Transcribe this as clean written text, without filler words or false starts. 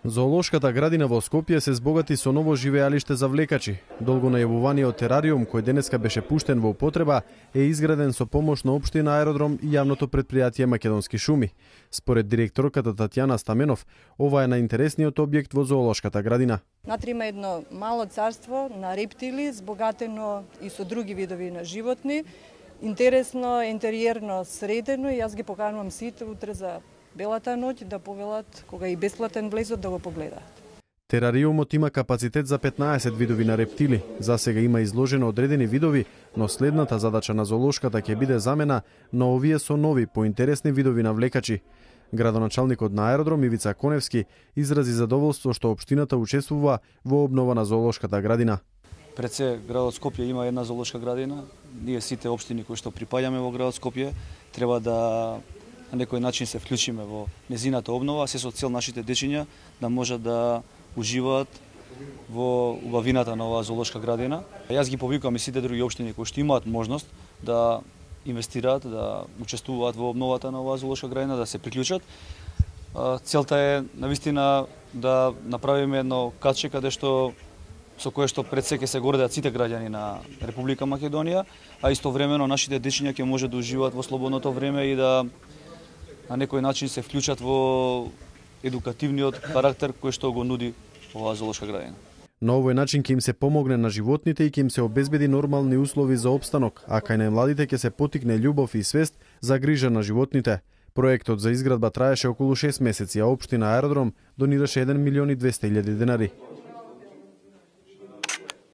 Зоолошката градина во Скопје се збогати со ново живеалиште за влекачи. Долго најавуваниот терариум, кој денеска беше пуштен во употреба, е изграден со помош на општина Аеродром и јавното претпријатие Македонски шуми. Според директорката Татјана Стаменов, ова е најинтересниот објект во зоолошката градина. Внатре има едно мало царство на рептили, збогатено и со други видови на животни. Интересно, интериерно средено и јас ги поканувам сите утре за белата ноќ да повелат, кога и бесплатен влезот, да го погледаат. Терариумот има капацитет за 15 видови на рептили. За сега има изложено одредени видови, но следната задача на зоолошката ќе биде замена на овие со нови, поинтересни видови на влекачи. Градоначалникот на Аеродром Ивица Коневски изрази задоволство што општината учествува во обнова на зоолошката градина. Пред се, градот Скопје има една зоолошка градина. Ние сите општини кои што припаѓаме во градот Скопје треба да на некој начин се вклучиме во незината обнова, се со цел нашите дечиња да можат да уживаат во убавината на оваа зоолошка градина. Јас ги повикувам и сите други општини кои што имаат можност да инвестираат, да учествуваат во обновата на оваа зоолошка градина, да се приклучат. Целта е навистина да направиме едно каче каде што со кое што пред се ќе се гордеат сите граѓани на Република Македонија, а истовремено нашите дечиња ќе може да уживаат во слободното време и да на некој начин се вклучат во едукативниот карактер кој што го нуди оваа зоолошка градина. На овој начин ќе им се помогне на животните и ќе им се обезбеди нормални услови за опстанок, а кај најмладите ќе се потикне љубов и свест за грижа на животните. Проектот за изградба траеше околу 6 месеци, а општина Аеродром донираше 1.200.000 денари.